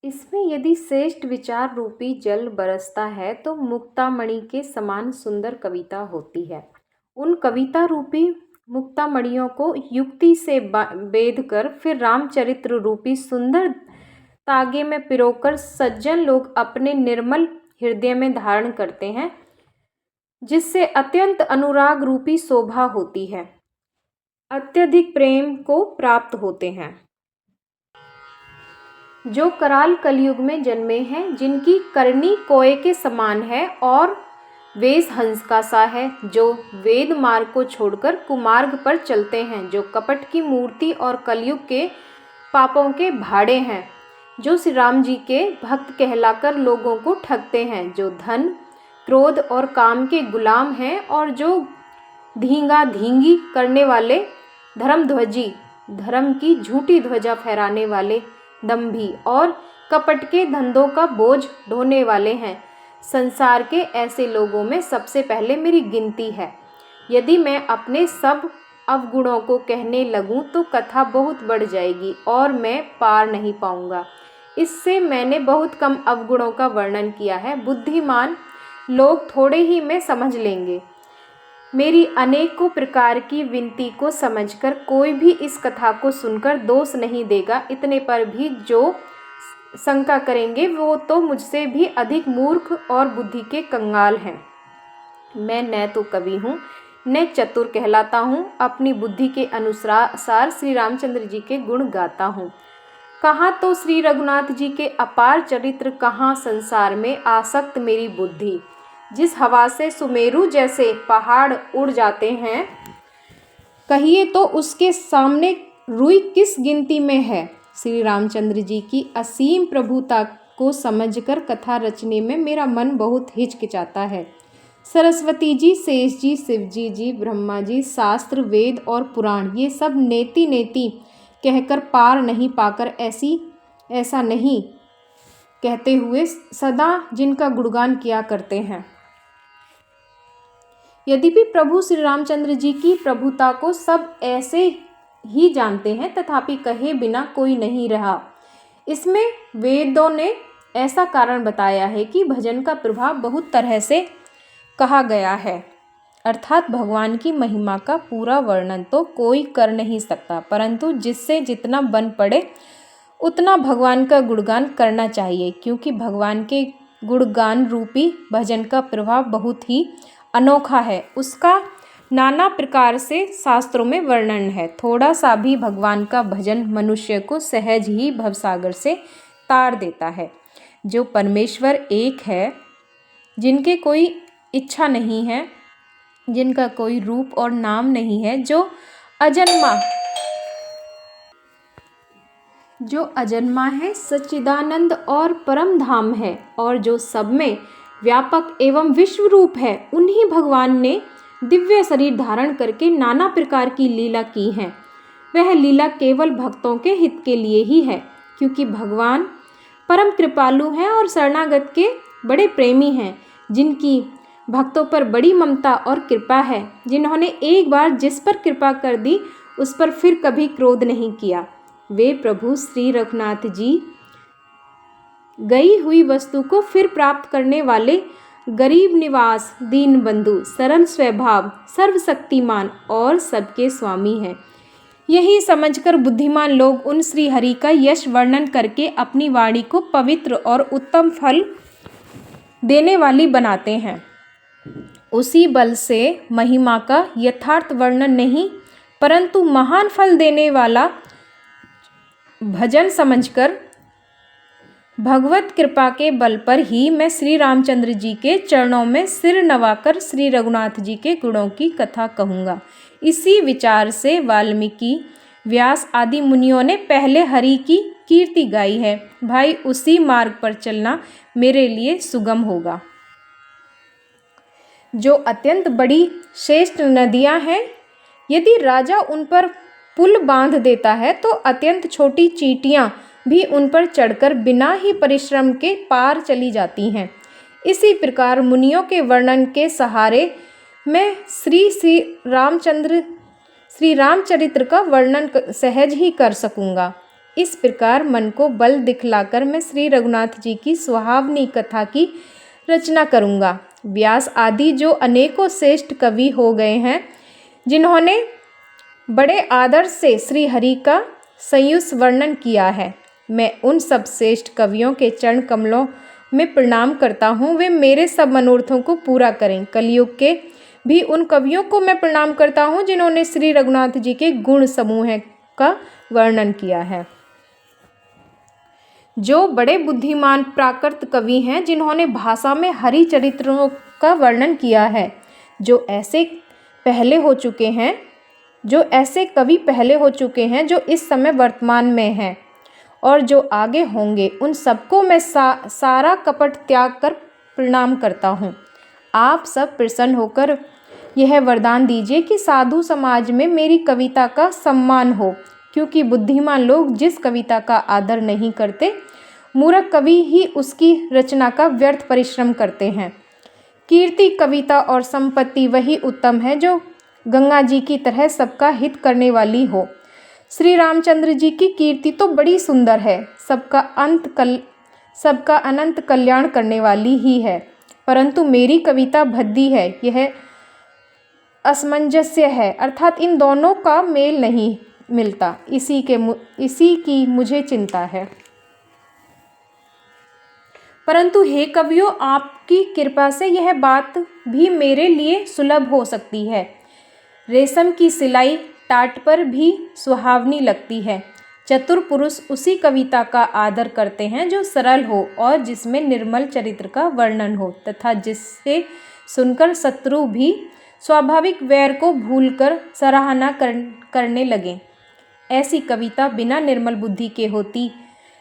इसमें यदि श्रेष्ठ विचार रूपी जल बरसता है तो मुक्तामणि के समान सुंदर कविता होती है। उन कविता रूपी मुक्तामणियों को युक्ति से बेध कर फिर रामचरित्र रूपी सुंदर तागे में पिरोकर सज्जन लोग अपने निर्मल हृदय में धारण करते हैं, जिससे अत्यंत अनुराग रूपी शोभा होती है, अत्यधिक प्रेम को प्राप्त होते हैं। जो कराल कलयुग में जन्मे हैं, जिनकी करनी कोए के समान है और वेश हंस का सा है, जो वेद मार्ग को छोड़कर कुमार्ग पर चलते हैं, जो कपट की मूर्ति और कलयुग के पापों के भाड़े हैं, जो श्री राम जी के भक्त कहलाकर लोगों को ठगते हैं, जो धन क्रोध और काम के गुलाम हैं और जो धींगा धींगी करने वाले धर्मध्वजी, धर्म की झूठी ध्वजा फहराने वाले दंभी और कपट के धंधों का बोझ ढोने वाले हैं। संसार के ऐसे लोगों में सबसे पहले मेरी गिनती है। यदि मैं अपने सब अवगुणों को कहने लगूं तो कथा बहुत बढ़ जाएगी और मैं पार नहीं पाऊंगा। इससे मैंने बहुत कम अवगुणों का वर्णन किया है। बुद्धिमान लोग थोड़े ही में समझ लेंगे। मेरी अनेकों प्रकार की विनती को समझकर कोई भी इस कथा को सुनकर दोष नहीं देगा। इतने पर भी जो शंका करेंगे वो तो मुझसे भी अधिक मूर्ख और बुद्धि के कंगाल हैं। मैं न तो कवि हूँ न चतुर कहलाता हूँ। अपनी बुद्धि के अनुसार श्री रामचंद्र जी के गुण गाता हूँ। कहाँ तो श्री रघुनाथ जी के अपार चरित्र, कहाँ संसार में आसक्त मेरी बुद्धि। जिस हवा से सुमेरु जैसे पहाड़ उड़ जाते हैं, कहिए तो उसके सामने रुई किस गिनती में है। श्री रामचंद्र जी की असीम प्रभुता को समझकर कथा रचने में मेरा मन बहुत हिचकिचाता है। सरस्वती जी, शेष जी, शिव जी, ब्रह्मा जी, शास्त्र, वेद और पुराण, ये सब नेति नेति कहकर पार नहीं पाकर ऐसा नहीं कहते हुए सदा जिनका गुणगान किया करते हैं। यद्यपि प्रभु श्री रामचंद्र जी की प्रभुता को सब ऐसे ही जानते हैं, तथापि कहे बिना कोई नहीं रहा। इसमें वेदों ने ऐसा कारण बताया है कि भजन का प्रभाव बहुत तरह से कहा गया है, अर्थात भगवान की महिमा का पूरा वर्णन तो कोई कर नहीं सकता, परंतु जिससे जितना बन पड़े उतना भगवान का गुणगान करना चाहिए, क्योंकि भगवान के गुणगान रूपी भजन का प्रभाव बहुत ही अनोखा है। उसका नाना प्रकार से शास्त्रों में वर्णन है। थोड़ा सा भी भगवान का भजन मनुष्य को सहज ही भवसागर से तार देता है। जो परमेश्वर एक है, जिनके कोई इच्छा नहीं है, जिनका कोई रूप और नाम नहीं है, जो अजन्मा है, सच्चिदानंद और परम धाम है, और जो सब में व्यापक एवं विश्व रूप है, उन्हीं भगवान ने दिव्य शरीर धारण करके नाना प्रकार की लीला की है। वह लीला केवल भक्तों के हित के लिए ही है, क्योंकि भगवान परम कृपालु हैं और शरणागत के बड़े प्रेमी हैं, जिनकी भक्तों पर बड़ी ममता और कृपा है। जिन्होंने एक बार जिस पर कृपा कर दी उस पर फिर कभी क्रोध नहीं किया। वे प्रभु श्री रघुनाथ जी गई हुई वस्तु को फिर प्राप्त करने वाले गरीब निवास, दीन बंधु, सरल स्वभाव, सर्वशक्तिमान और सबके स्वामी हैं। यही समझकर बुद्धिमान लोग उन श्री हरि का यश वर्णन करके अपनी वाणी को पवित्र और उत्तम फल देने वाली बनाते हैं। उसी बल से महिमा का यथार्थ वर्णन नहीं, परंतु महान फल देने वाला भजन समझकर भगवत कृपा के बल पर ही मैं श्री रामचंद्र जी के चरणों में सिर नवाकर श्री रघुनाथ जी के गुणों की कथा कहूँगा। इसी विचार से वाल्मीकि, व्यास आदि मुनियों ने पहले हरि की कीर्ति गाई है। भाई, उसी मार्ग पर चलना मेरे लिए सुगम होगा। जो अत्यंत बड़ी श्रेष्ठ नदियाँ हैं, यदि राजा उन पर पुल बांध देता है तो अत्यंत छोटी चींटियाँ भी उन पर चढ़कर बिना ही परिश्रम के पार चली जाती हैं। इसी प्रकार मुनियों के वर्णन के सहारे मैं श्री रामचरित्र का वर्णन सहज ही कर सकूँगा। इस प्रकार मन को बल दिखलाकर मैं श्री रघुनाथ जी की सुहावनी कथा की रचना करूँगा। व्यास आदि जो अनेकों श्रेष्ठ कवि हो गए हैं, जिन्होंने बड़े आदर से श्री हरि का संयुक्त वर्णन किया है, मैं उन सब श्रेष्ठ कवियों के चरण कमलों में प्रणाम करता हूँ। वे मेरे सब मनोरथों को पूरा करें। कलयुग के भी उन कवियों को मैं प्रणाम करता हूँ जिन्होंने श्री रघुनाथ जी के गुण समूह का वर्णन किया है। जो बड़े बुद्धिमान प्राकृत कवि हैं, जिन्होंने भाषा में हरि चरित्रों का वर्णन किया है, जो ऐसे कवि पहले हो चुके हैं जो इस समय वर्तमान में हैं और जो आगे होंगे, उन सबको मैं सारा कपट त्याग कर प्रणाम करता हूँ। आप सब प्रसन्न होकर यह वरदान दीजिए कि साधु समाज में मेरी कविता का सम्मान हो, क्योंकि बुद्धिमान लोग जिस कविता का आदर नहीं करते, मूर्ख कवि ही उसकी रचना का व्यर्थ परिश्रम करते हैं। कीर्ति, कविता और संपत्ति वही उत्तम है जो गंगा जी की तरह सबका हित करने वाली हो। श्री रामचंद्र जी की कीर्ति तो बड़ी सुंदर है, सबका अनंत कल्याण करने वाली ही है, परंतु मेरी कविता भद्दी है, यह असमंजस्य है, अर्थात इन दोनों का मेल नहीं मिलता। इसी की मुझे चिंता है। परंतु हे कवियों, आपकी कृपा से यह बात भी मेरे लिए सुलभ हो सकती है। रेशम की सिलाई टाट पर भी सुहावनी लगती है। चतुर पुरुष उसी कविता का आदर करते हैं जो सरल हो और जिसमें निर्मल चरित्र का वर्णन हो, तथा जिससे सुनकर शत्रु भी स्वाभाविक वैर को भूलकर सराहना करने लगें। ऐसी कविता बिना निर्मल बुद्धि के होती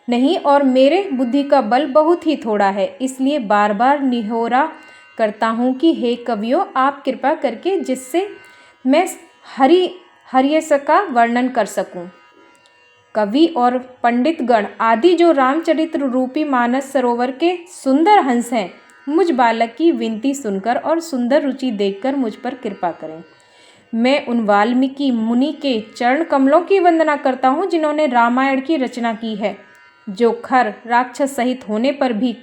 नहीं, और मेरे बुद्धि का बल बहुत ही थोड़ा है, इसलिए बार बार निहोरा करता हूँ कि हे कवियों, आप कृपा करके जिससे मैं हरियस का वर्णन कर सकूं। कवि और पंडितगण आदि जो रामचरित्र रूपी मानस सरोवर के सुंदर हंस हैं, मुझ बालक की विनती सुनकर और सुंदर रुचि देखकर मुझ पर कृपा करें। मैं उन वाल्मीकि मुनि के चरण कमलों की वंदना करता हूँ जिन्होंने रामायण की रचना की है, जो खर राक्षस सहित होने पर भी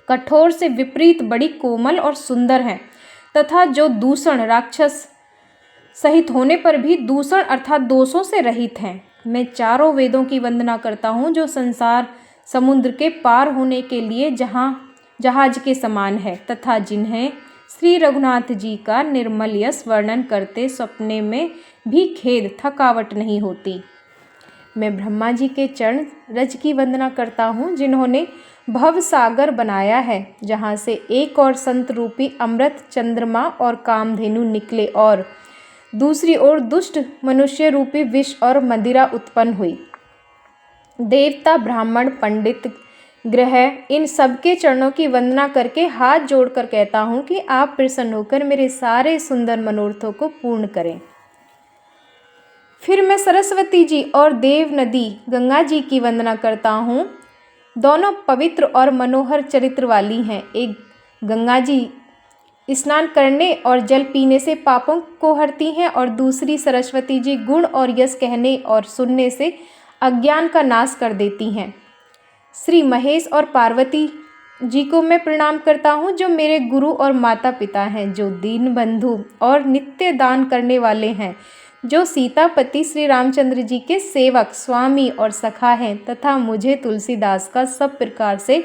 कठोर से विपरीत बड़ी कोमल और सुंदर हैं, तथा जो दूषण राक्षस सहित होने पर भी दूषण अर्थात दोषों से रहित हैं। मैं चारों वेदों की वंदना करता हूँ जो संसार समुद्र के पार होने के लिए जहाज के समान है, तथा जिन्हें श्री रघुनाथ जी का निर्मल यश वर्णन करते सपने में भी खेद थकावट नहीं होती। मैं ब्रह्मा जी के चरण रज की वंदना करता हूँ जिन्होंने भव सागर बनाया है, जहाँ से एक और संत रूपी अमृत चंद्रमा और कामधेनु निकले और दूसरी ओर दुष्ट मनुष्य रूपी विष और मदिरा उत्पन्न हुई। देवता, ब्राह्मण, पंडित, ग्रह, इन सबके चरणों की वंदना करके हाथ जोड़कर कहता हूँ कि आप प्रसन्न होकर मेरे सारे सुंदर मनोरथों को पूर्ण करें। फिर मैं सरस्वती जी और देव नदी गंगा जी की वंदना करता हूँ। दोनों पवित्र और मनोहर चरित्र वाली हैं। एक गंगा जी स्नान करने और जल पीने से पापों को हरती हैं, और दूसरी सरस्वती जी गुण और यश कहने और सुनने से अज्ञान का नाश कर देती हैं। श्री महेश और पार्वती जी को मैं प्रणाम करता हूँ, जो मेरे गुरु और माता पिता हैं, जो दीन बंधु और नित्य दान करने वाले हैं, जो सीतापति श्री रामचंद्र जी के सेवक, स्वामी और सखा हैं, तथा मुझे तुलसीदास का सब प्रकार से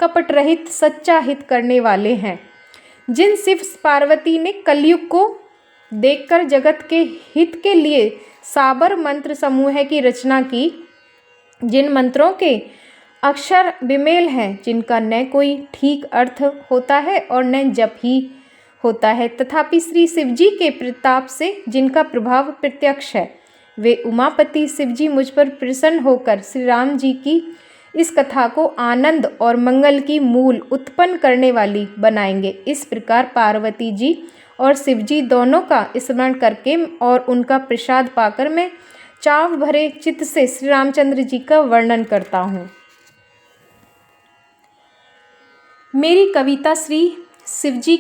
कपट रहित सच्चा हित करने वाले हैं। जिन शिव पार्वती ने कलयुग को देखकर जगत के हित के लिए साबर मंत्र समूह की रचना की, जिन मंत्रों के अक्षर विमेल हैं, जिनका न कोई ठीक अर्थ होता है और न जप ही होता है, तथापि श्री शिवजी के प्रताप से जिनका प्रभाव प्रत्यक्ष है, वे उमापति शिवजी मुझ पर प्रसन्न होकर श्री राम जी की इस कथा को आनंद और मंगल की मूल उत्पन्न करने वाली बनाएंगे। इस प्रकार पार्वती जी और शिवजी दोनों का स्मरण करके और उनका प्रसाद पाकर मैं चाव भरे चित्त से श्री रामचंद्र जी का वर्णन करता हूँ। मेरी कविता श्री शिवजी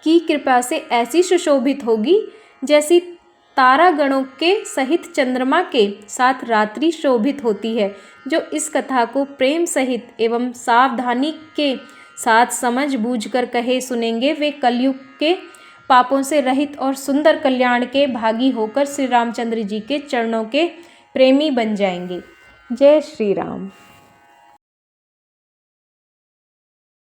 की कृपा से ऐसी सुशोभित होगी जैसी तारागणों के सहित चंद्रमा के साथ रात्रि शोभित होती है। जो इस कथा को प्रेम सहित एवं सावधानी के साथ समझ बूझकर कहे सुनेंगे, वे कलयुग के पापों से रहित और सुंदर कल्याण के भागी होकर श्री रामचंद्र जी के चरणों के प्रेमी बन जाएंगे। जय श्री राम।